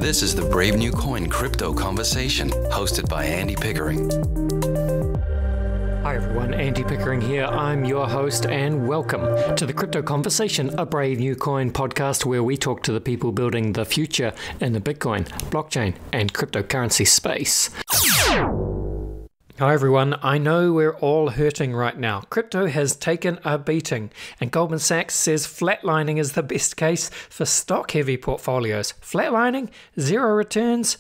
This is the Brave New Coin Crypto Conversation, hosted by Andy Pickering. Hi everyone, Andy Pickering here. I'm your host and welcome to the Crypto Conversation, a Brave New Coin podcast where we talk to the people building the future in the Bitcoin, blockchain and cryptocurrency space. Hi everyone, I know we're all hurting right now. Crypto has taken a beating and Goldman Sachs says flatlining is the best case for stock-heavy portfolios. Flatlining? Zero returns?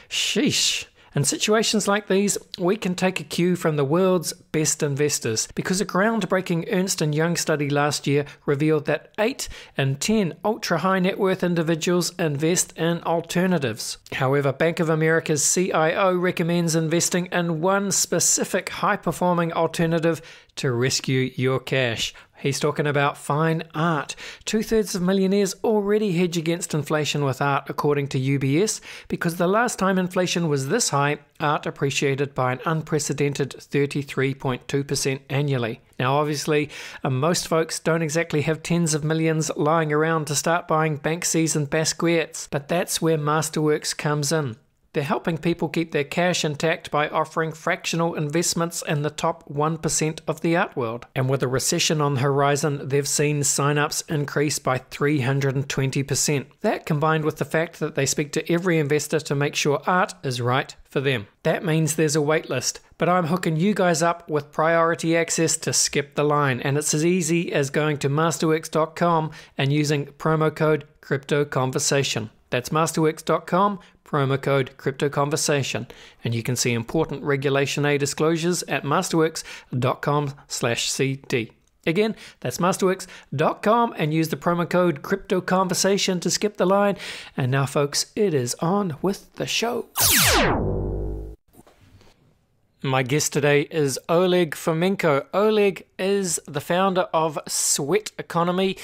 Sheesh. In situations like these, we can take a cue from the world's best investors because a groundbreaking Ernst & Young study last year revealed that 8 in 10 ultra-high net worth individuals invest in alternatives. However, Bank of America's CIO recommends investing in one specific high-performing alternative to rescue your cash. He's talking about fine art. 2/3 of millionaires already hedge against inflation with art, according to UBS, because the last time inflation was this high, art appreciated by an unprecedented 33.2% annually. Now, obviously, most folks don't exactly have tens of millions lying around to start buying Banksys and Basquiat's, but that's where Masterworks comes in. They're helping people keep their cash intact by offering fractional investments in the top 1% of the art world. And with a recession on the horizon, they've seen sign-ups increase by 320%. That combined with the fact that they speak to every investor to make sure art is right for them. That means there's a wait list, but I'm hooking you guys up with priority access to skip the line. And it's as easy as going to masterworks.com and using promo code CryptoConversation. That's masterworks.com, promo code CryptoConversation, and you can see important Regulation A disclosures at masterworks.com/CD. Again, that's masterworks.com and use the promo code CryptoConversation to skip the line. And now, folks, it is on with the show. My guest today is Oleg Fomenko. Oleg is the founder of Sweatcoin,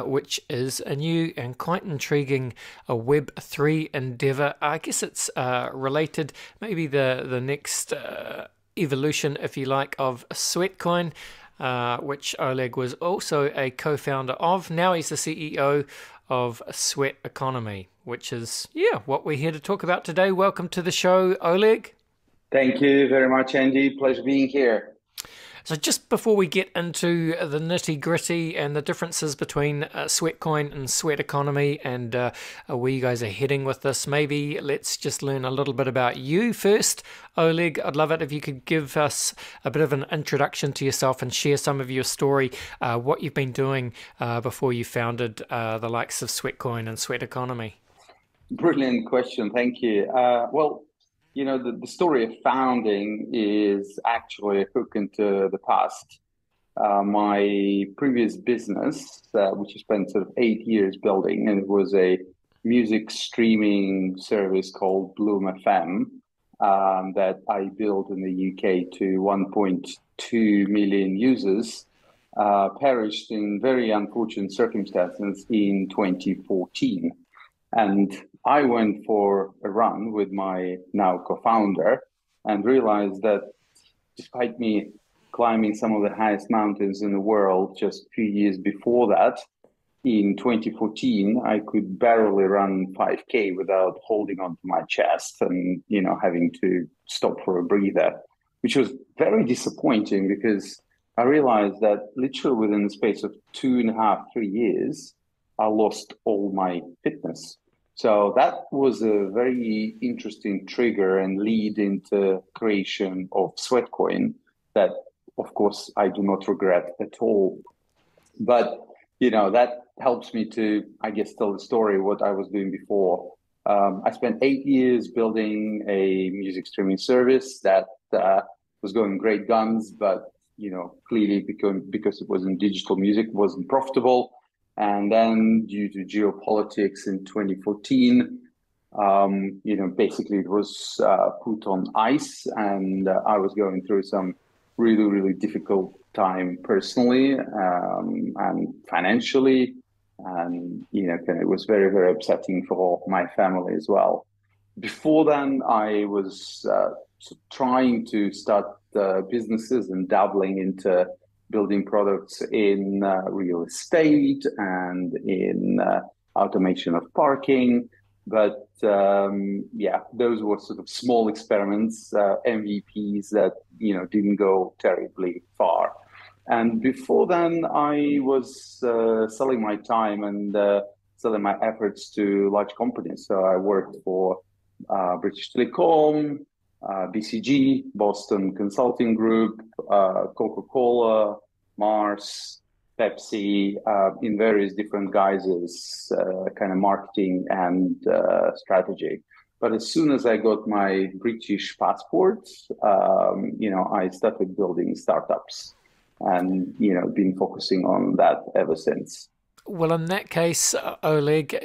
which is a new and quite intriguing Web3 endeavor. I guess it's related, maybe the next evolution, if you like, of Sweatcoin, which Oleg was also a co-founder of. Now he's the CEO of Sweatcoin, which is, what we're here to talk about today. Welcome to the show, Oleg. Thank you very much, Andy. Pleasure being here. So just before we get into the nitty-gritty and the differences between Sweatcoin and Sweatcoin and where you guys are heading with this, maybe let's just learn a little bit about you first. Oleg, I'd love it if you could give us a bit of an introduction to yourself and share some of your story, what you've been doing before you founded the likes of Sweatcoin and Sweatcoin. Brilliant question. Thank you. You know, the story of founding is actually a hook into the past. My previous business, which I spent sort of 8 years building, and it was a music streaming service called Bloom FM that I built in the UK to 1.2 million users, perished in very unfortunate circumstances in 2014. And I went for a run with my now co-founder and realized that despite me climbing some of the highest mountains in the world just a few years before that, in 2014, I could barely run 5K without holding onto my chest and, having to stop for a breather, which was very disappointing because I realized that literally within the space of 2.5, 3 years, I lost all my fitness. So that was a very interesting trigger and lead into creation of Sweatcoin that, of course, I do not regret at all. But, that helps me to, I guess, tell the story of what I was doing before. I spent 8 years building a music streaming service that was going great guns, but, clearly because it wasn't digital music, it wasn't profitable. And then due to geopolitics in 2014, basically it was put on ice, and I was going through some really, really difficult time personally and financially. And, it was very, very upsetting for my family as well. Before then, I was trying to start businesses and dabbling into building products in real estate and in automation of parking. But yeah, those were sort of small experiments, MVPs that didn't go terribly far. And before then, I was selling my time and selling my efforts to large companies. So I worked for British Telecom, BCG, Boston Consulting Group, Coca-Cola, Mars, Pepsi, in various different guises, kind of marketing and strategy. But as soon as I got my British passport, I started building startups and, been focusing on that ever since. Well, in that case, Oleg,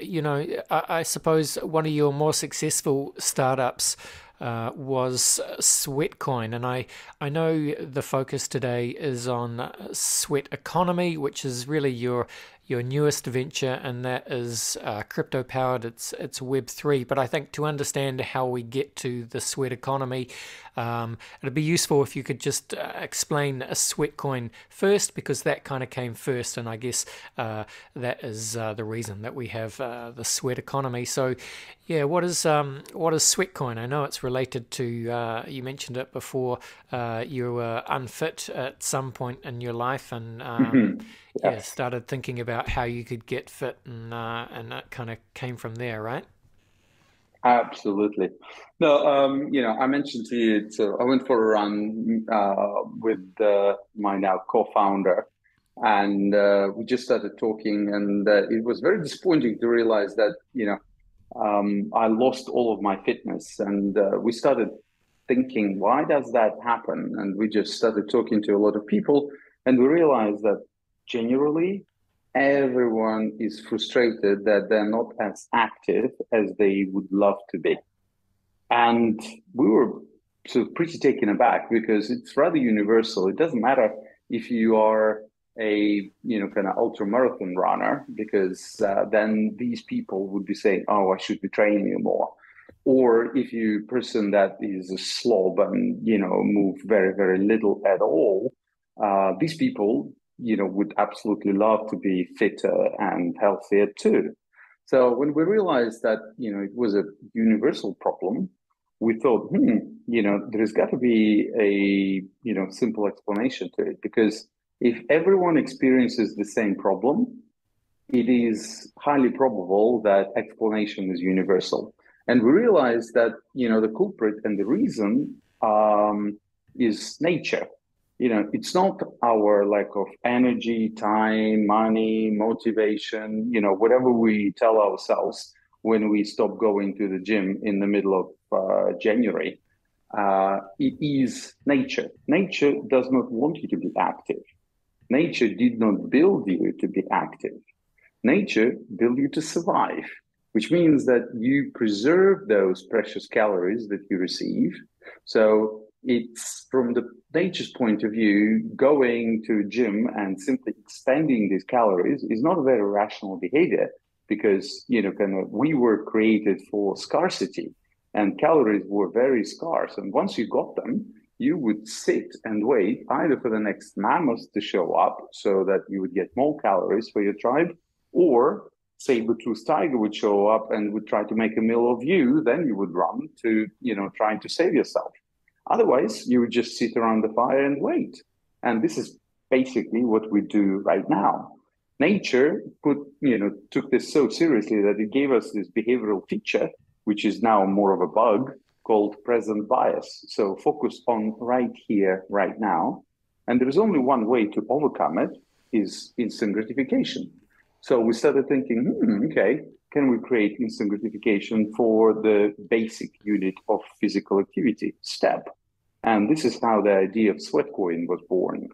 I suppose one of your more successful startups was Sweatcoin, and I know the focus today is on sweat economy, which is really your newest venture, and that is crypto powered. It's Web3. But I think to understand how we get to the sweat economy, it'd be useful if you could just explain a Sweatcoin first, because that kind of came first, and I guess that is the reason that we have the sweat economy. So, yeah, what is Sweatcoin? I know it's related to you mentioned it before. You were unfit at some point in your life, and yeah, Yes. started thinking about how you could get fit, and that kind of came from there, right? Absolutely. No, I mentioned to you, so I went for a run with my now co-founder, and we just started talking, and it was very disappointing to realize that, I lost all of my fitness, and we started thinking, why does that happen? And we just started talking to a lot of people, and we realized that generally everyone is frustrated that they're not as active as they would love to be. And we were sort of pretty taken aback because it's rather universal. It doesn't matter if you are a kind of ultra marathon runner, because then these people would be saying, "Oh, I should be training you more." Or if you person that is a slob and move very very little at all, these people would absolutely love to be fitter and healthier too. So when we realized that it was a universal problem, we thought, there's got to be a simple explanation to it, because if everyone experiences the same problem, it is highly probable that explanation is universal. And we realized that the culprit and the reason is nature. It's not our lack of energy, time, money, motivation, whatever we tell ourselves when we stop going to the gym in the middle of January. It is nature. Nature does not want you to be active. Nature did not build you to be active. Nature built you to survive, which means that you preserve those precious calories that you receive. So it's from the nature's point of view, going to a gym and simply expending these calories is not a very rational behavior, because we were created for scarcity, and calories were very scarce. And once you got them, you would sit and wait either for the next mammoth to show up so that you would get more calories for your tribe, or saber-toothed tiger would show up and would try to make a meal of you. Then you would run to, trying to save yourself. Otherwise, you would just sit around the fire and wait. And this is basically what we do right now. Nature took this so seriously that it gave us this behavioral feature, which is now more of a bug, called present bias. So focus on right here, right now. And there is only one way to overcome it, is instant gratification. So we started thinking, okay, can we create instant gratification for the basic unit of physical activity, step? And this is how the idea of Sweatcoin was born.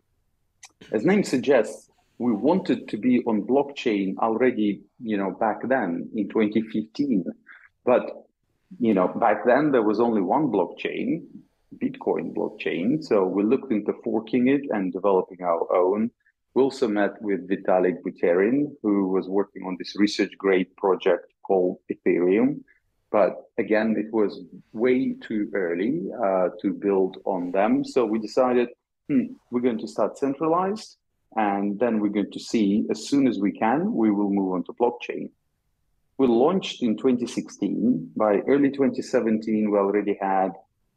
As name suggests, we wanted to be on blockchain already, back then in 2015. But, back then there was only one blockchain, Bitcoin blockchain. So we looked into forking it and developing our own. We also met with Vitalik Buterin, who was working on this research grade project called Ethereum. But again, it was way too early to build on them. So we decided, we're going to start centralized, and then we're going to see, as soon as we can, we will move on to blockchain. we launched in 2016. By early 2017, we already had,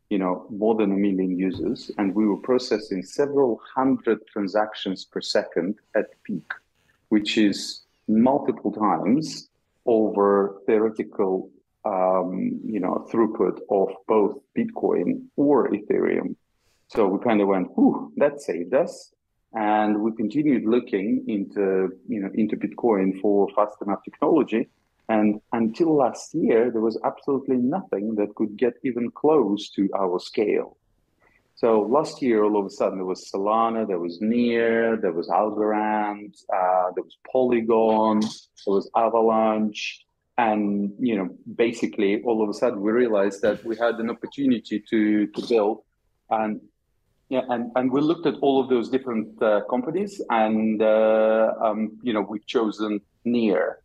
more than 1 million users, and we were processing several hundred transactions per second at peak, which is multiple times over theoretical, throughput of both Bitcoin or Ethereum. So we kind of went, "Whew, that saved us," and we continued looking into Bitcoin for fast enough technology. And until last year, there was absolutely nothing that could get even close to our scale. So last year, all of a sudden, there was Solana, there was Near, there was Algorand, there was Polygon, there was Avalanche. And, basically, all of a sudden, we realized that we had an opportunity to build. And we looked at all of those different companies, and, we've chosen Near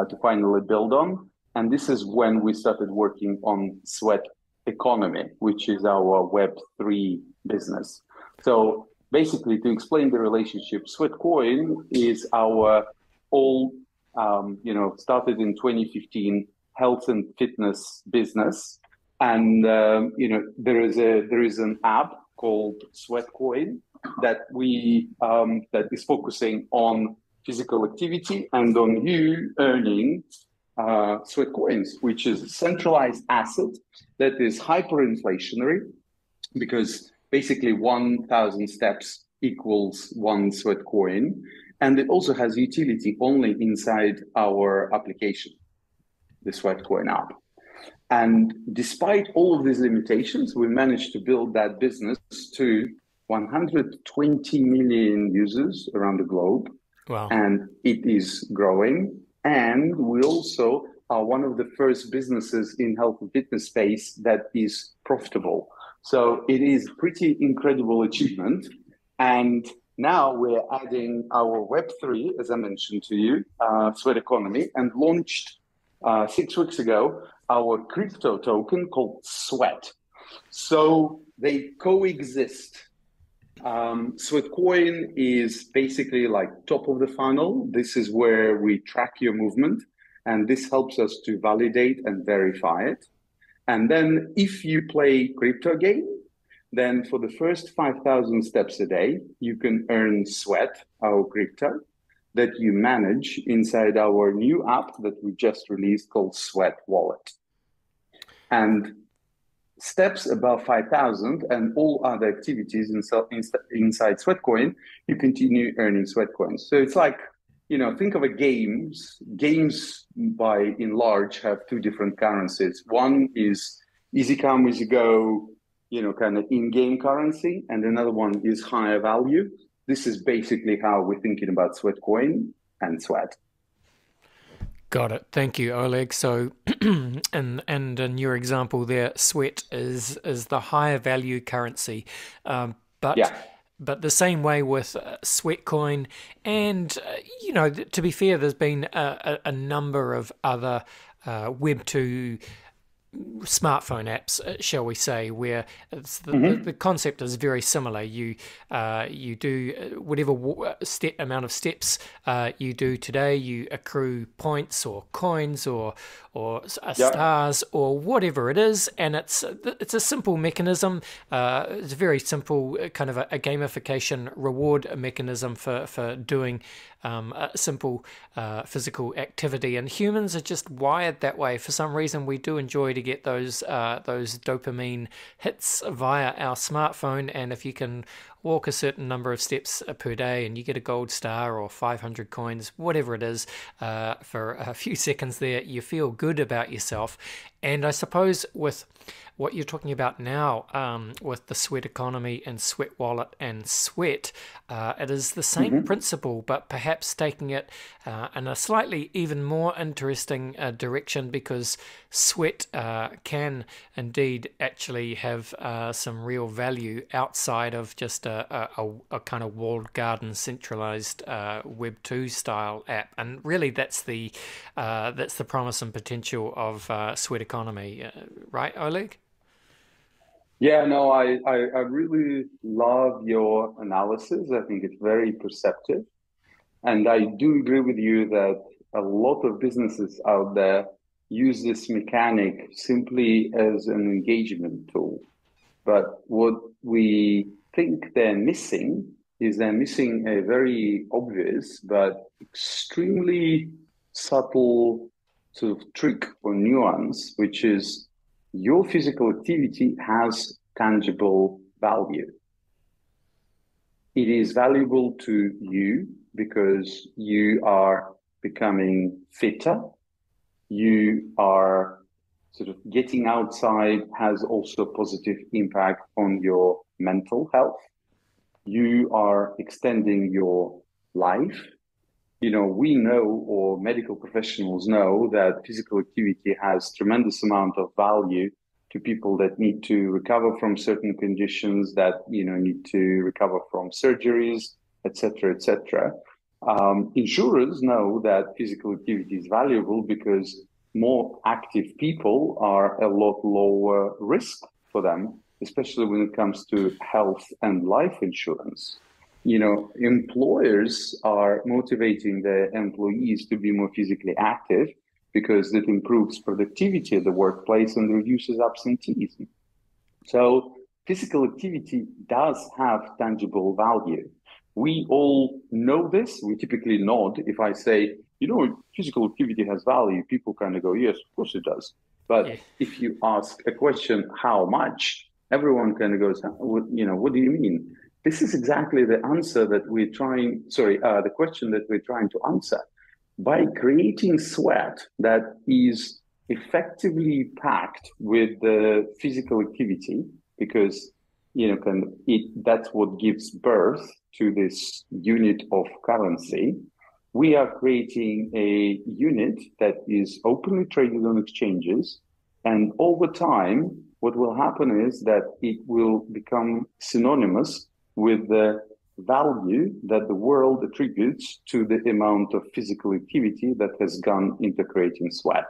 to finally build on. And this is when we started working on Sweat Economy, which is our Web3 business. So basically, to explain the relationship, Sweatcoin is our old, started in 2015 health and fitness business. And, there is an app called Sweatcoin that that is focusing on physical activity and on you earning sweat coins, which is a centralized asset that is hyperinflationary, because basically 1,000 steps equals one sweat coin. And it also has utility only inside our application, the Sweatcoin app. And despite all of these limitations, we managed to build that business to 120 million users around the globe. Wow. And it is growing. And we also are one of the first businesses in health and fitness space that is profitable. So it is pretty incredible achievement. And now we're adding our Web3, as I mentioned to you, Sweat Economy, and launched 6 weeks ago our crypto token called Sweat. So they coexist. Sweatcoin is basically like top of the funnel. This is where we track your movement, and this helps us to validate and verify it. And then if you play crypto game, then for the first 5,000 steps a day, you can earn Sweat, our crypto, that you manage inside our new app that we just released called Sweat Wallet. And steps above 5,000 and all other activities inside Sweatcoin, you continue earning Sweatcoins. So it's like, think of a games. Games by and large have two different currencies. One is easy come, easy go, kind of in-game currency, and another one is higher value. This is basically how we're thinking about Sweatcoin and Sweat. Got it. Thank you, Oleg. So, and in your example there, Sweat is the higher value currency, but the same way with Sweatcoin, and to be fair, there's been a number of other Web2 smartphone apps, shall we say, where it's the concept is very similar. You do whatever amount of steps you do today, you accrue points or coins or stars or whatever it is, and it's a simple mechanism. It's a very simple kind of a gamification reward mechanism for doing a simple physical activity, and humans are just wired that way. For some reason, we do enjoy to get those dopamine hits via our smartphone, and if you can walk a certain number of steps per day and you get a gold star or 500 coins, whatever it is, for a few seconds there, you feel good about yourself. And I suppose with what you're talking about now, with the Sweat Economy and Sweat Wallet and Sweat, it is the same principle, but perhaps taking it in a slightly even more interesting direction, because Sweat can indeed actually have some real value outside of just a kind of walled garden centralized Web2 style app. And really that's the promise and potential of Sweat Economy, right, Oleg? Yeah, no, I really love your analysis. I think it's very perceptive. And I do agree with you that a lot of businesses out there use this mechanic simply as an engagement tool. But what we think they're missing is they're missing a very obvious but extremely subtle sort of trick or nuance, which is your physical activity has tangible value. It is valuable to you because you are becoming fitter. You are sort of getting outside has also a positive impact on your mental health. You are extending your life. You know, we know, or medical professionals know, that physical activity has tremendous amount of value to people that need to recover from certain conditions, that, you know, need to recover from surgeries, etc., etc. Insurers know that physical activity is valuable because more active people are a lot lower risk for them, especially when it comes to health and life insurance. You know, employers are motivating their employees to be more physically active because it improves productivity at the workplace and reduces absenteeism. So physical activity does have tangible value. We all know this. We typically nod if I say, you know, physical activity has value. People kind of go, yes, of course it does. But if you ask a question, how much, everyone kind of goes, you know, what do you mean? This is exactly the answer that we're trying, the question that we're trying to answer. By creating sweat that is effectively packed with the physical activity, because, you know, that's what gives birth to this unit of currency. We are creating a unit that is openly traded on exchanges. And over time, what will happen is that it will become synonymous with the value that the world attributes to the amount of physical activity that has gone into creating sweat.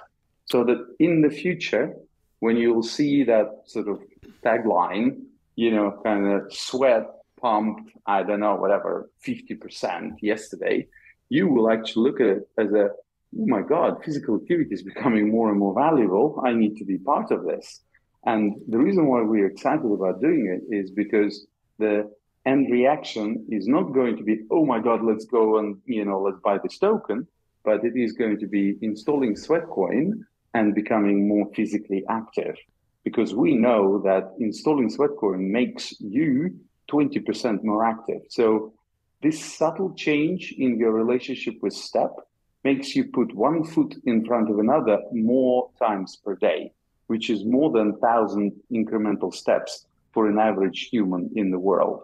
So that in the future, when you'll see that sort of tagline, you know, kind of sweat pumped, I don't know, whatever, 50% yesterday, you will actually look at it as oh my God, physical activity is becoming more and more valuable. I need to be part of this. And the reason why we're excited about doing it is because the end reaction is not going to be, oh my God, let's go and, you know, let's buy this token, but it is going to be installing Sweatcoin and becoming more physically active. Because we know that installing Sweatcoin makes you 20% more active. So this subtle change in your relationship with step makes you put one foot in front of another more times per day, which is more than 1,000 incremental steps for an average human in the world.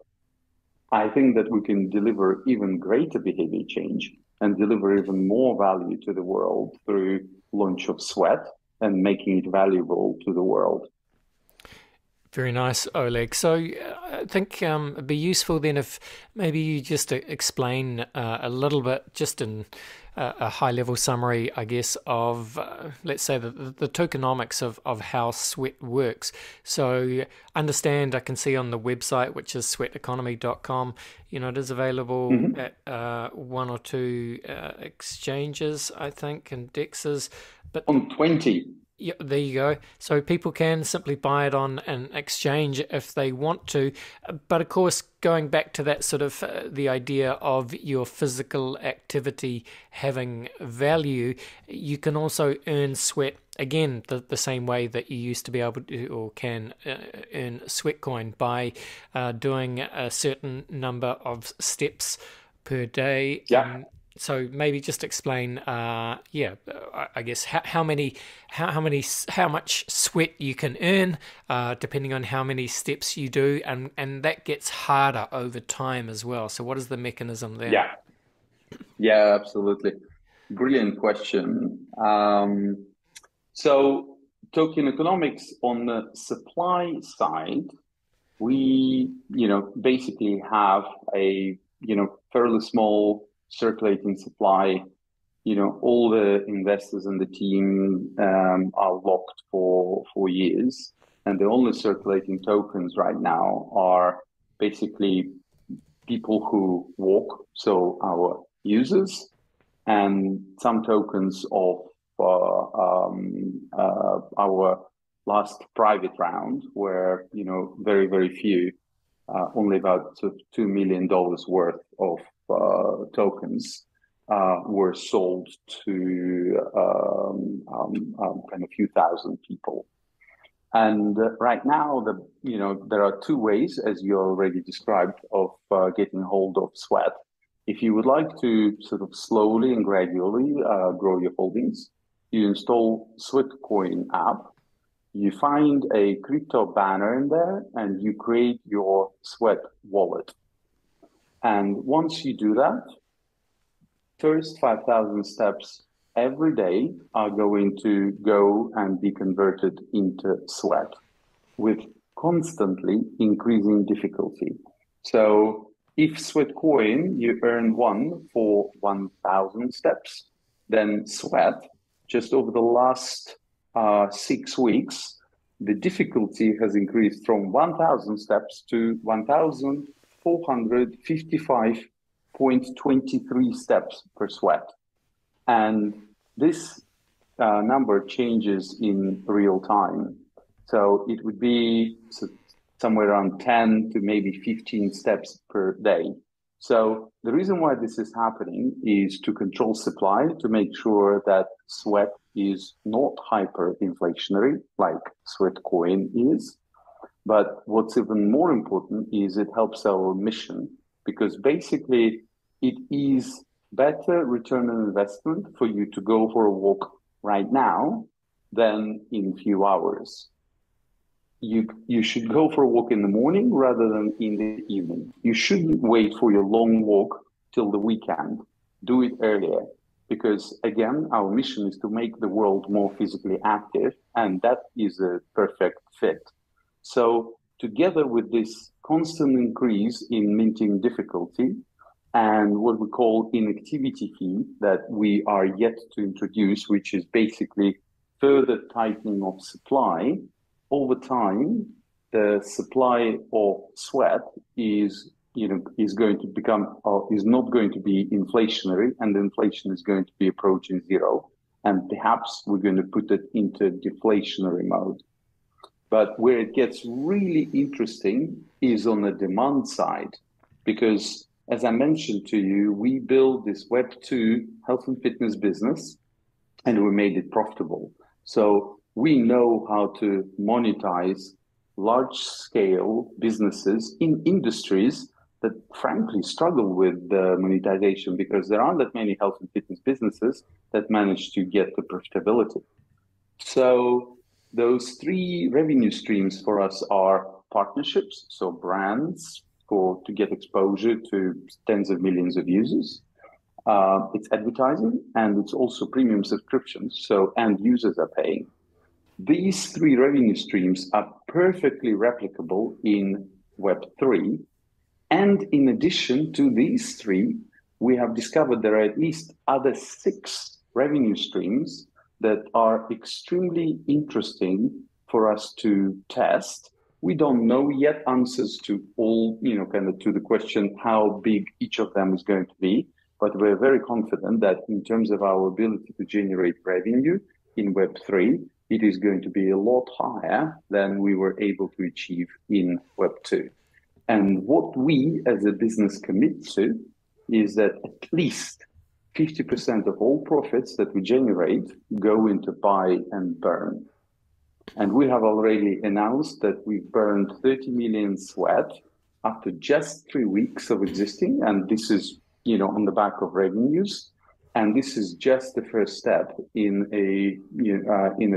I think that we can deliver even greater behavior change and deliver even more value to the world through launch of Sweat and making it valuable to the world. Very nice, Oleg. So I think it'd be useful then if maybe you just explain a little bit, just in a high-level summary, I guess, of, let's say, the tokenomics of how Sweat works. So understand, I can see on the website, which is sweateconomy.com, you know, it is available at one or two exchanges, I think, and dexes. But on 20. Yeah, there you go. So people can simply buy it on an exchange if they want to. But of course, going back to that sort of the idea of your physical activity having value, you can also earn sweat, again, the same way that you used to be able to or can earn Sweatcoin by doing a certain number of steps per day. Yeah. So maybe just explain, I guess how much sweat you can earn, depending on how many steps you do, and that gets harder over time as well. So what is the mechanism there? Yeah, absolutely. Brilliant question. So token economics on the supply side, we, basically have a, fairly small circulating supply. All the investors in the team are locked for 4 years, and the only circulating tokens right now are basically people who walk, so our users, and some tokens of our last private round, where very very few, only about $2 million worth of tokens were sold to kind of few thousand people. And right now, there are two ways, as you already described, of getting hold of Sweat. If you would like to sort of slowly and gradually grow your holdings, you install Sweatcoin app, you find a crypto banner in there, and you create your Sweat wallet. And once you do that, first 5,000 steps every day are going to go and be converted into Sweat with constantly increasing difficulty. So if Sweatcoin, you earn 1 for 1,000 steps, then Sweat, just over the last 6 weeks, the difficulty has increased from 1,000 steps to 1,455.23 steps per Sweat. And this number changes in real time. So it would be somewhere around 10 to maybe 15 steps per day. So the reason why this is happening is to control supply, to make sure that Sweat is not hyperinflationary like Sweatcoin is. But what's even more important is it helps our mission, because basically it is better return on investment for you to go for a walk right now than in a few hours. You should go for a walk in the morning rather than in the evening. You shouldn't wait for your long walk till the weekend. Do it earlier, because again, our mission is to make the world more physically active, and that is a perfect fit. So together with this constant increase in minting difficulty and what we call inactivity fee that we are yet to introduce, which is basically further tightening of supply, over time, the supply of Sweat is going to become, is not going to be inflationary, and the inflation is going to be approaching zero. And perhaps we're going to put it into deflationary mode. But where it gets really interesting is on the demand side, because as I mentioned to you, we built this Web2 health and fitness business, and we made it profitable. So we know how to monetize large-scale businesses in industries that frankly struggle with the monetization, because there aren't that many health and fitness businesses that manage to get the profitability. So those three revenue streams for us are partnerships, so brands to get exposure to tens of millions of users. It's advertising, and it's also premium subscriptions, so end users are paying. These three revenue streams are perfectly replicable in Web3. And in addition to these three, we have discovered there are at least other 6 revenue streams that are extremely interesting for us to test. We don't know yet answers to all, kind of to the question how big each of them is going to be, but we're very confident that in terms of our ability to generate revenue in Web3, it is going to be a lot higher than we were able to achieve in Web2. And what we as a business commit to is that at least 50% of all profits that we generate go into buy and burn. And we have already announced that we've burned 30 million Sweat after just 3 weeks of existing. And this is, on the back of revenues. And this is just the first step in a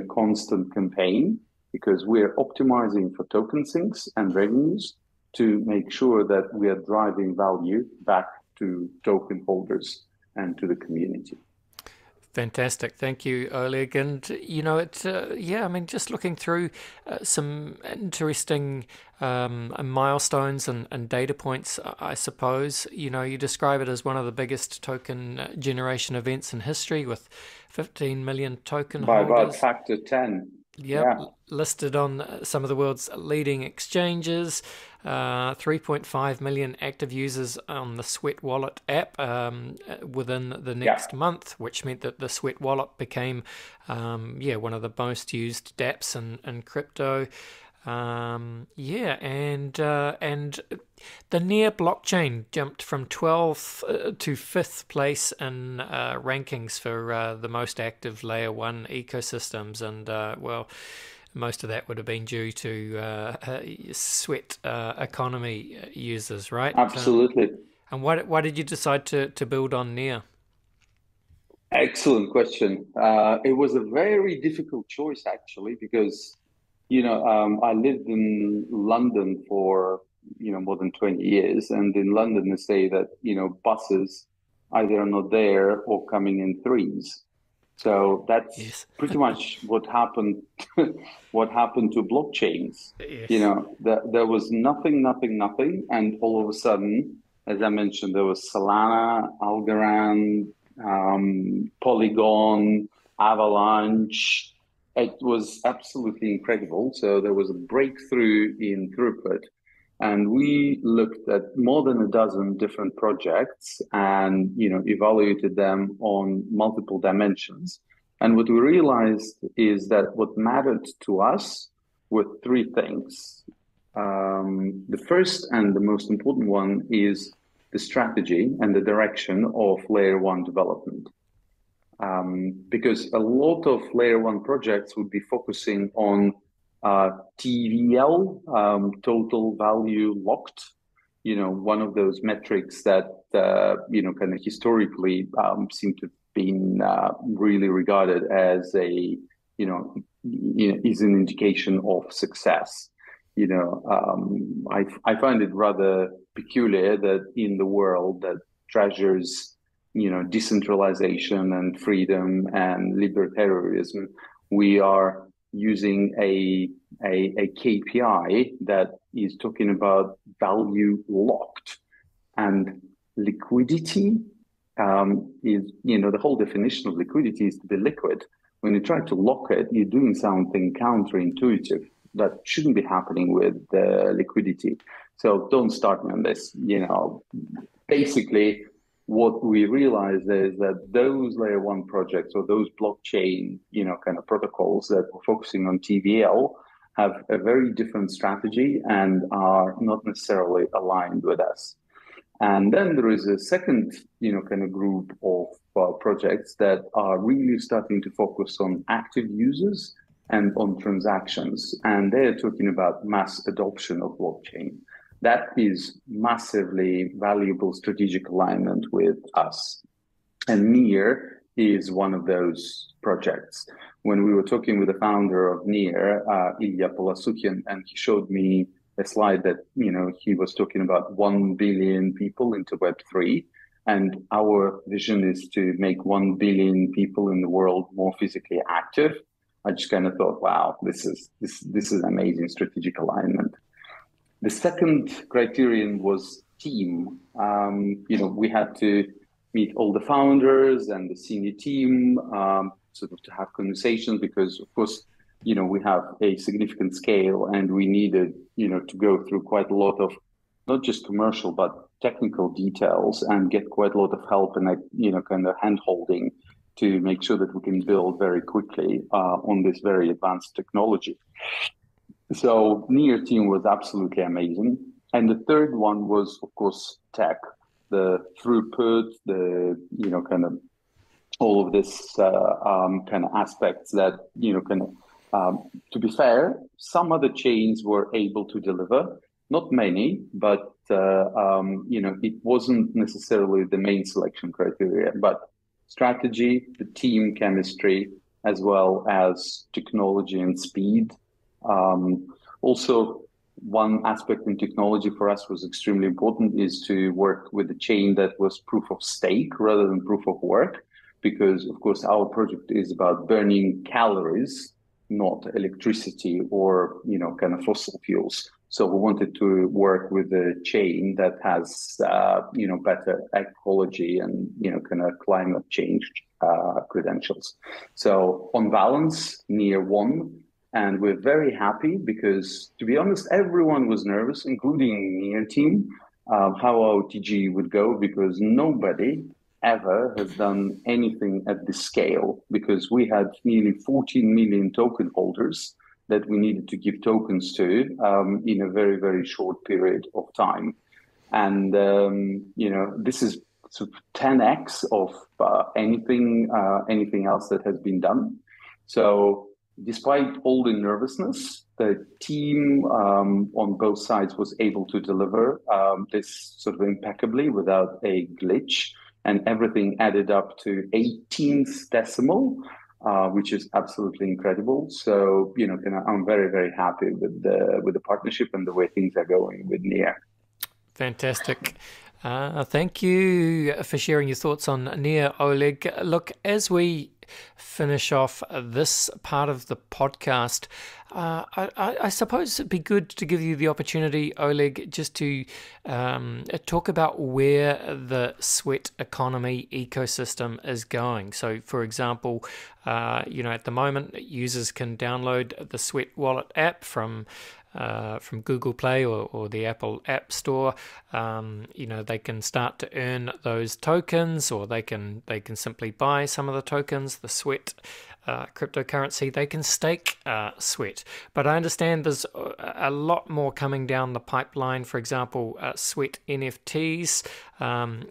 constant campaign, because we're optimizing for token sinks and revenues to make sure that we are driving value back to token holders and to the community. Fantastic. Thank you, Oleg. And, just looking through some interesting milestones and data points, I suppose. You describe it as one of the biggest token generation events in history with 15 million token holders. By about factor 10. Yep, Yeah. listed on some of the world's leading exchanges. 3.5 million active users on the Sweat Wallet app within the Yeah. next month, which meant that the Sweat Wallet became, one of the most used dApps in crypto. And the Near blockchain jumped from 12th to 5th place in rankings for the most active layer one ecosystems, and most of that would have been due to Sweat economy users, right? Absolutely. And why did you decide to build on Near? Excellent question. It was a very difficult choice actually because, I lived in London for, more than 20 years. And in London, they say that, buses either are not there or coming in threes. So that's Yes, pretty much what happened, what happened to blockchains. yes, There was nothing, nothing, nothing. And all of a sudden, as I mentioned, there was Solana, Algorand, Polygon, Avalanche. It was absolutely incredible. So there was a breakthrough in throughput. And we looked at more than a dozen different projects and, evaluated them on multiple dimensions. And what we realized is that what mattered to us were three things. The first and the most important one is the strategy and the direction of layer one development. Because a lot of layer one projects would be focusing on TVL, total value locked, one of those metrics that, kind of historically seem to have been really regarded as is an indication of success. I find it rather peculiar that in the world that treasures decentralization and freedom and libertarianism, we are using a KPI that is talking about value locked and liquidity. Is the whole definition of liquidity is to be liquid. When you try to lock it, you're doing something counterintuitive that shouldn't be happening with liquidity. So don't start me on this. Basically, what we realized is that those layer one projects or those blockchain, kind of protocols that were focusing on TVL have a very different strategy and are not necessarily aligned with us. And then there is a second, kind of group of projects that are really starting to focus on active users and on transactions. And they're talking about mass adoption of blockchain. That is massively valuable strategic alignment with us. And Near is one of those projects. When we were talking with the founder of Near, Ilya Polasukin, and he showed me a slide that, he was talking about 1 billion people into Web3. And our vision is to make 1 billion people in the world more physically active. I just kind of thought, wow, this is amazing strategic alignment. The second criterion was team. We had to meet all the founders and the senior team, sort of to have conversations because, of course, we have a significant scale and we needed, to go through quite a lot of not just commercial, but technical details and get quite a lot of help and, kind of hand holding to make sure that we can build very quickly on this very advanced technology. So Near team was absolutely amazing. And the third one was, of course, tech, the throughput, the, kind of all of this kind of aspects that, kind of, to be fair, some other chains were able to deliver, not many, but, it wasn't necessarily the main selection criteria, but strategy, the team chemistry, as well as technology and speed. Also, one aspect in technology for us was extremely important is to work with a chain that was proof of stake rather than proof of work, because of course our project is about burning calories, not electricity or kind of fossil fuels. So we wanted to work with a chain that has better ecology and kind of climate change credentials. So on balance, Near won. And we're very happy because, to be honest, everyone was nervous, including Near team, how our TG would go, because nobody ever has done anything at this scale, because we had nearly 14 million token holders that we needed to give tokens to in a very, very short period of time. And, this is sort of 10x of anything else that has been done. So despite all the nervousness, the team on both sides was able to deliver this sort of impeccably without a glitch, and everything added up to 18th decimal, which is absolutely incredible. So, I'm very, very happy with the partnership and the way things are going with Near. Fantastic. Thank you for sharing your thoughts on Near, Oleg. Look, as we finish off this part of the podcast, I suppose it'd be good to give you the opportunity, Oleg, just to talk about where the Sweat economy ecosystem is going. So, for example, at the moment, users can download the Sweat Wallet app from Google Play or the Apple App Store. They can start to earn those tokens, or they can simply buy some of the tokens, the Sweat cryptocurrency. They can stake Sweat. But I understand there's a lot more coming down the pipeline. For example, Sweat NFTs,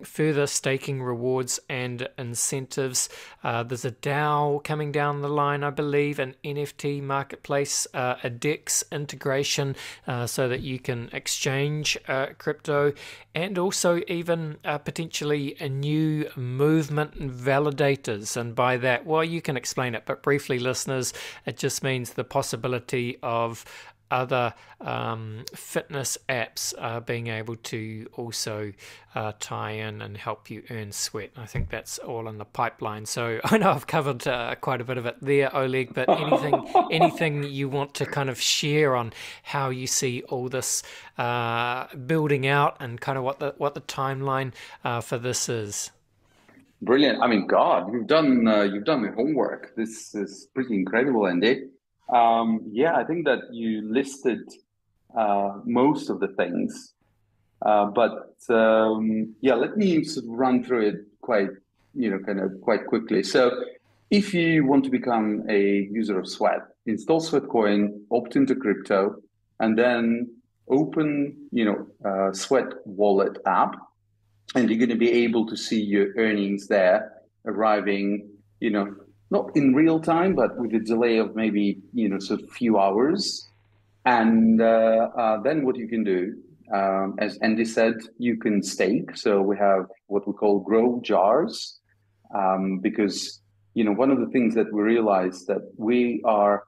further staking rewards and incentives. There's a DAO coming down the line, I believe, an NFT marketplace, a DEX integration so that you can exchange crypto, and also even potentially a new movement validators. And by that, well, you can explain it, but briefly, listeners, it just means the possibility of other fitness apps being able to also tie in and help you earn Sweat. I think that's all in the pipeline. So I know I've covered quite a bit of it there, Oleg, but anything you want to kind of share on how you see all this building out, and kind of what the timeline for this is? Brilliant. I mean, God, you've done the homework. This is pretty incredible, Andy. I think that you listed most of the things, but let me sort of run through it quite quickly. So, if you want to become a user of Sweat, install Sweatcoin, opt into crypto, and then open Sweat Wallet app, and you're going to be able to see your earnings there arriving, not in real time, but with a delay of maybe, sort of few hours. And then what you can do, as Andy said, you can stake. So we have what we call grow jars, because, one of the things that we realized that we are,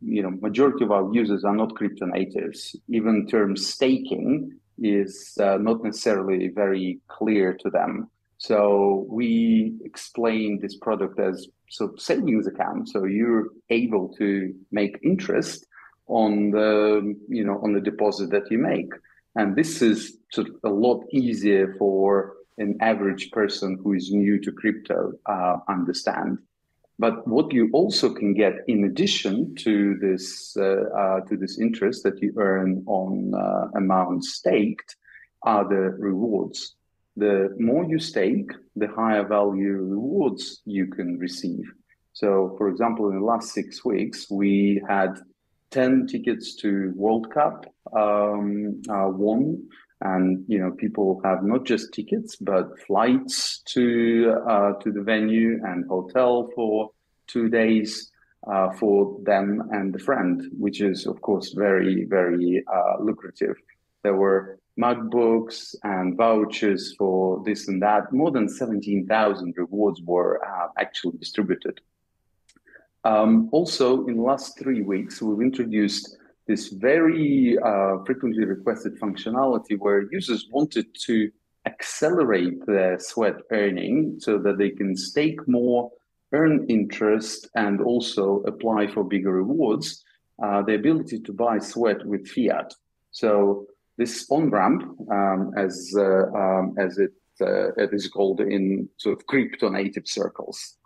majority of our users are not crypto natives. Even term staking is not necessarily very clear to them. So we explain this product as savings account. So you're able to make interest on the deposit that you make. And this is sort of a lot easier for an average person who is new to crypto understand. But what you also can get in addition to this interest that you earn on amounts staked are the rewards. The more you stake, the higher value rewards you can receive. So, for example, in the last 6 weeks, we had 10 tickets to World Cup won. And, people have not just tickets, but flights to the venue and hotel for 2 days for them and the friend, which is, of course, very, very lucrative. There were MacBooks and vouchers for this and that. More than 17,000 rewards were actually distributed. Also, in the last 3 weeks, we've introduced this very frequently requested functionality where users wanted to accelerate their Sweat earning so that they can stake more, earn interest, and also apply for bigger rewards, the ability to buy Sweat with fiat. So this on-ramp, as it is called in sort of crypto native circles,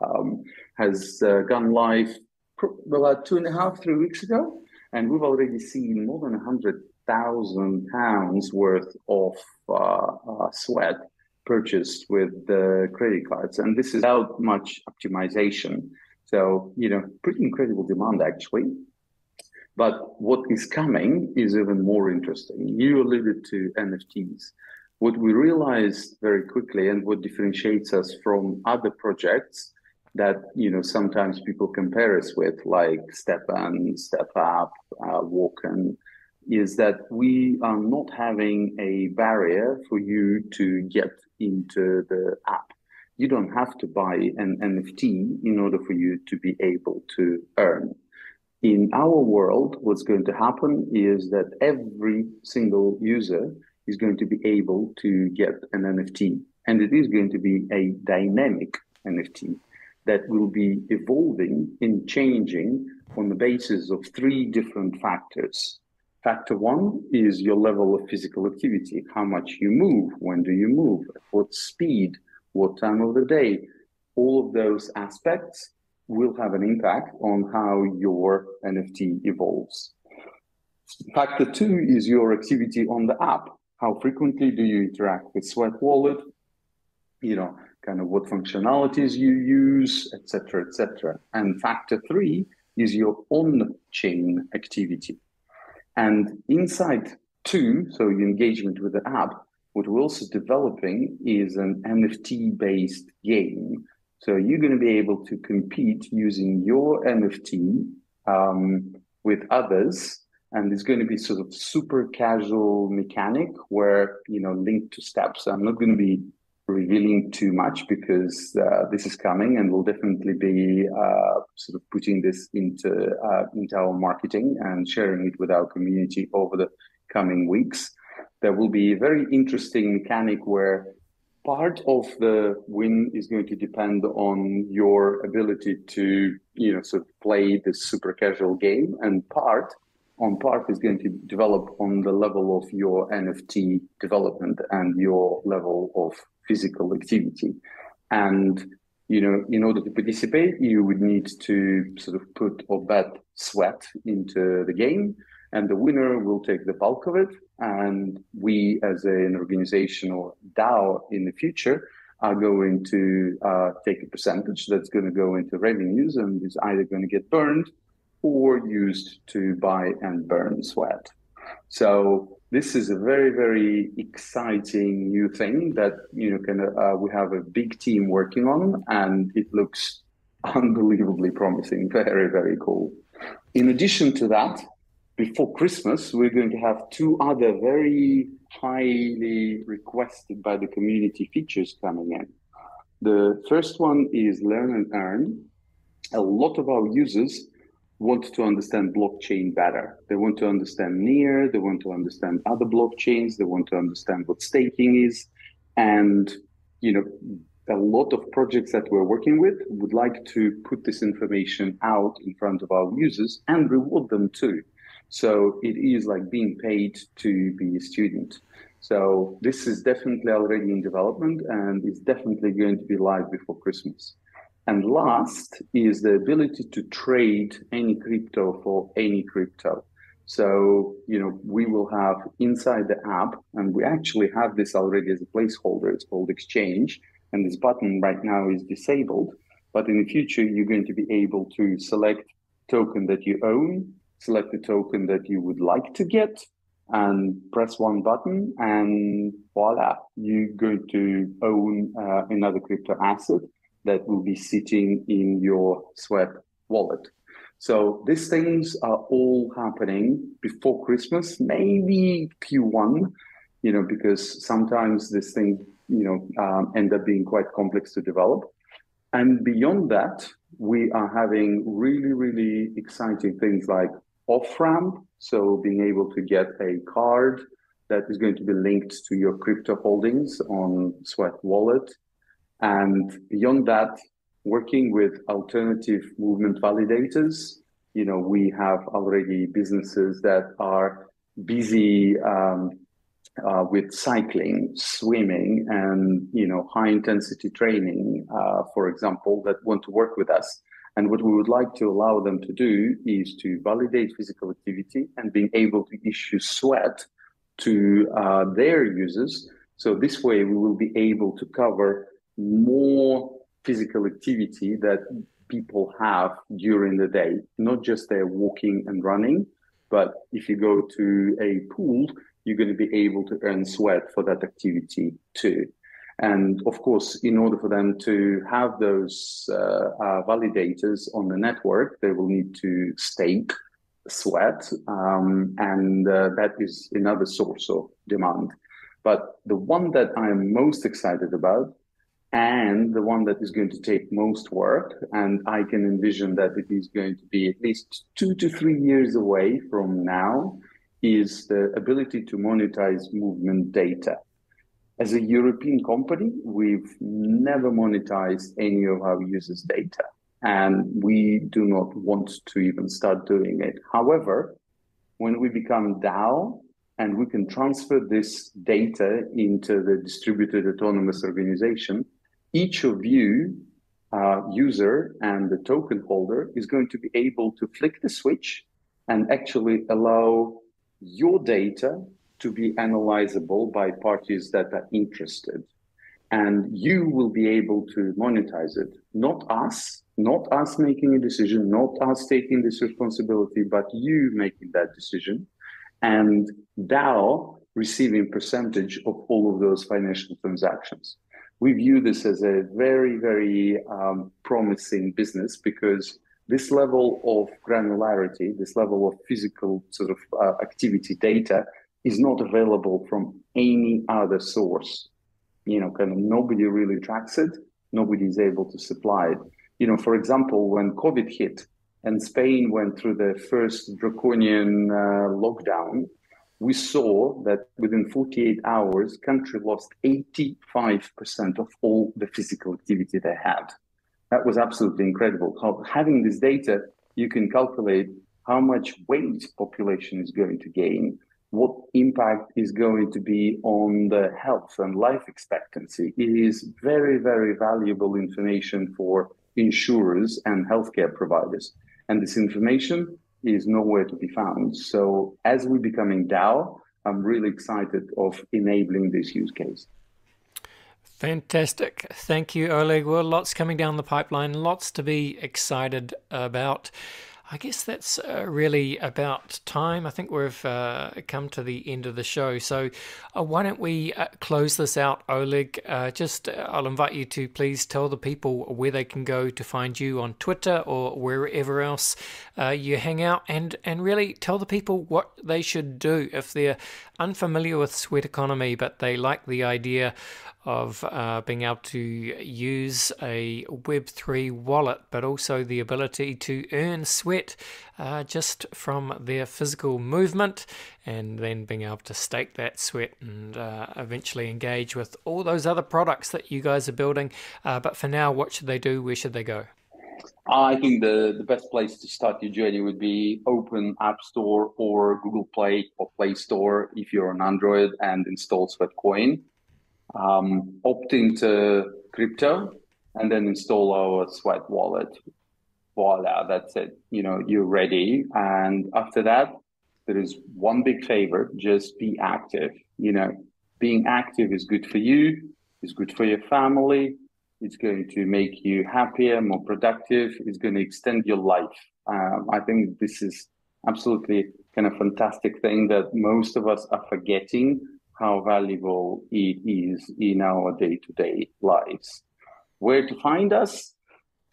has gone live about 2.5, 3 weeks ago, and we've already seen more than £100,000 worth of sweat purchased with the credit cards, and this is without much optimization. So, pretty incredible demand actually. But what is coming is even more interesting. You alluded to NFTs. What we realized very quickly, and what differentiates us from other projects that sometimes people compare us with, like Stepan, Step Up, Walken, is that we are not having a barrier for you to get into the app. You don't have to buy an NFT in order for you to be able to earn. In our world, what's going to happen is that every single user is going to be able to get an NFT, and it is going to be a dynamic NFT that will be evolving and changing on the basis of 3 different factors. Factor 1 is your level of physical activity, how much you move, when do you move, at what speed, what time of the day. All of those aspects will have an impact on how your NFT evolves. Factor 2 is your activity on the app. How frequently do you interact with Sweat Wallet? Kind of what functionalities you use, etc., etc. And factor 3 is your on-chain activity. And inside 2, so your engagement with the app, what we're also developing is an NFT-based game. So you're going to be able to compete using your NFT with others, and it's going to be sort of super casual mechanic where, linked to steps. I'm not going to be revealing too much because this is coming, and we'll definitely be sort of putting this into our marketing and sharing it with our community over the coming weeks. There will be a very interesting mechanic where part of the win is going to depend on your ability to, sort of play this super casual game, and part is going to develop on the level of your NFT development and your level of physical activity. And, in order to participate, you would need to sort of put or bet sweat into the game, and the winner will take the bulk of it. And we, as an organization or DAO in the future, are going to take a percentage that's going to go into revenues and is either going to get burned or used to buy and burn sweat. So this is a very, very exciting new thing that we have a big team working on, and it looks unbelievably promising. Very, very cool. In addition to that, before Christmas, we're going to have 2 other very highly requested by the community features coming in. The first one is Learn and Earn. A lot of our users want to understand blockchain better. They want to understand Near, they want to understand other blockchains, they want to understand what staking is. And, a lot of projects that we're working with would like to put this information out in front of our users and reward them too. So it is like being paid to be a student. So this is definitely already in development and is definitely going to be live before Christmas. And last is the ability to trade any crypto for any crypto. So, we will have inside the app, and we actually have this already as a placeholder. It's called Exchange, and this button right now is disabled. But in the future, you're going to be able to select token that you own, select the token that you would like to get, and press one button, and voila, you're going to own another crypto asset that will be sitting in your Sweat wallet. So these things are all happening before Christmas, maybe Q1, because sometimes this thing, end up being quite complex to develop. And beyond that, we are having really, really exciting things like off-ramp. So being able to get a card that is going to be linked to your crypto holdings on Sweat Wallet. And beyond that, working with alternative movement validators. We have already businesses that are busy with cycling, swimming, and high intensity training, for example, that want to work with us. And what we would like to allow them to do is to validate physical activity and being able to issue sweat to their users. So this way we will be able to cover more physical activity that people have during the day, not just their walking and running, but if you go to a pool, you're going to be able to earn sweat for that activity too. And of course, in order for them to have those validators on the network, they will need to stake sweat, and that is another source of demand. But the one that I'm most excited about, and the one that is going to take most work, and I can envision that it is going to be at least 2 to 3 years away from now, is the ability to monetize movement data. As a European company, we've never monetized any of our users' data, and we do not want to even start doing it. However, when we become DAO and we can transfer this data into the distributed autonomous organization, each of you, user and the token holder, is going to be able to flick the switch and actually allow your data to be analyzable by parties that are interested. And you will be able to monetize it. Not us making a decision, not us taking this responsibility, but you making that decision. And DAO receiving percentage of all of those financial transactions. We view this as a very, very promising business, because this level of granularity, this level of physical sort of activity data is not available from any other source. Kind of nobody really tracks it. Nobody is able to supply it. For example, when COVID hit and Spain went through the first draconian lockdown, we saw that within 48 hours, country lost 85% of all the physical activity they had. That was absolutely incredible. Having this data, you can calculate how much weight population is going to gain, what impact is going to be on the health and life expectancy. It is very, very valuable information for insurers and healthcare providers. And this information is nowhere to be found. So as we're becoming DAO, I'm really excited of enabling this use case. Fantastic. Thank you, Oleg. Well, lots coming down the pipeline, lots to be excited about. I guess that's really about time. I think we've come to the end of the show. So why don't we close this out, Oleg? I'll invite you to please tell the people where they can go to find you on Twitter or wherever else you hang out, and really tell the people what they should do if they're unfamiliar with sweat economy, but they like the idea of being able to use a Web3 wallet, but also the ability to earn sweat just from their physical movement, and then being able to stake that sweat and eventually engage with all those other products that you guys are building. But for now, what should they do? Where should they go? I think the best place to start your journey would be open App Store or Google Play or Play Store if you're on Android, and install Sweatcoin. Opt into crypto and then install our Sweat wallet. Voila, that's it. You're ready. And after that, there is one big favor: just be active. Being active is good for you, is good for your family. It's going to make you happier, more productive. It's going to extend your life. I think this is absolutely kind of fantastic thing that most of us are forgetting how valuable it is in our day-to-day lives. Where to find us?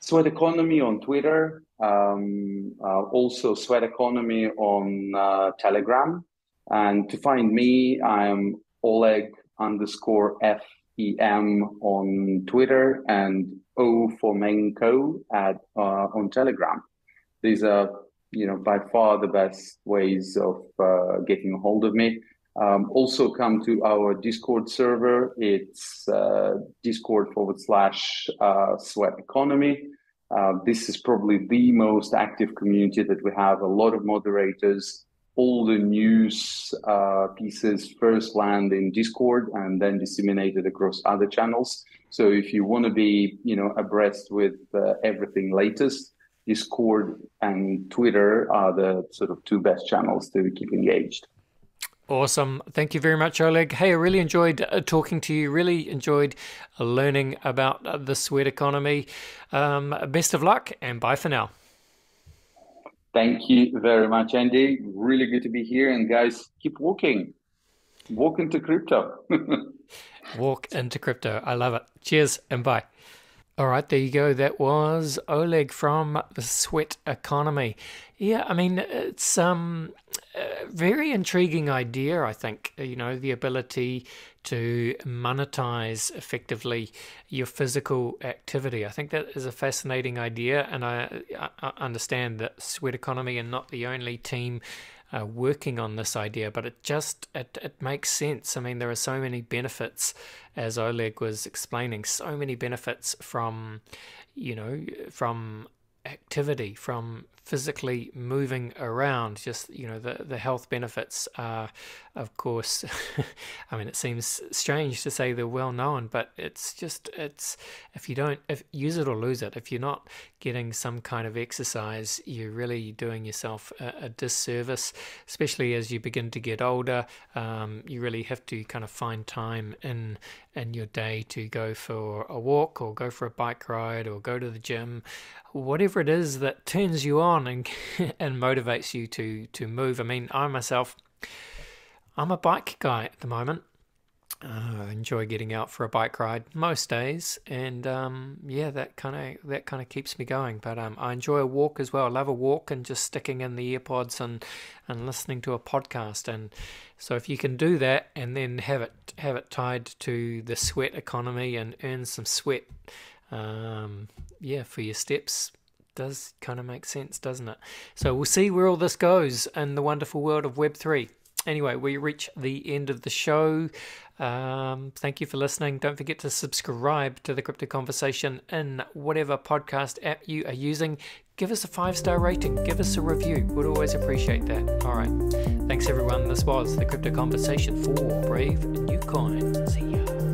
Sweat Economy on Twitter, also Sweat Economy on Telegram. And to find me, I'm Oleg_FEM on Twitter, and Fomenko on Telegram. These are, by far the best ways of getting a hold of me. Also come to our Discord server. It's Discord/Sweat Economy. This is probably the most active community that we have. A lot of moderators. All the news pieces first land in Discord and then disseminated across other channels. So if you want to be, abreast with everything latest, Discord and Twitter are the sort of two best channels to keep engaged. Awesome. Thank you very much, Oleg. Hey, I really enjoyed talking to you, really enjoyed learning about the sweat economy. Best of luck and bye for now. Thank you very much, Andy. Really good to be here. And guys, keep walking. Walk into crypto. Walk into crypto. I love it. Cheers and bye. All right, there you go. That was Oleg from the Sweat Economy. Yeah, I mean, it's a very intriguing idea, I think, the ability to monetize effectively your physical activity. I think that is a fascinating idea, and I understand that Sweat Economy are not the only team working on this idea, but it makes sense. I mean, there are so many benefits, as Oleg was explaining, so many benefits from activity, from physically moving around. Just the health benefits are, of course, I mean, it seems strange to say they're well known, but it's if use it or lose it. If you're not getting some kind of exercise, you're really doing yourself a disservice, especially as you begin to get older. You really have to kind of find time in your day to go for a walk or go for a bike ride or go to the gym, whatever it is that turns you on and motivates you to move. I mean, I'm a bike guy at the moment. I enjoy getting out for a bike ride most days, and that kind of keeps me going. But I enjoy a walk as well. I love a walk and just sticking in the earpods and listening to a podcast. And so if you can do that and then have it tied to the sweat economy and earn some sweat, for your steps, does kind of make sense, doesn't it? So we'll see where all this goes in the wonderful world of Web3. Anyway, we reach the end of the show. Thank you for listening. Don't forget to subscribe to the Crypto Conversation in whatever podcast app you are using. Give us a 5-star rating. Give us a review. We'd always appreciate that. All right. Thanks, everyone. This was the Crypto Conversation for Brave New Coin. See ya.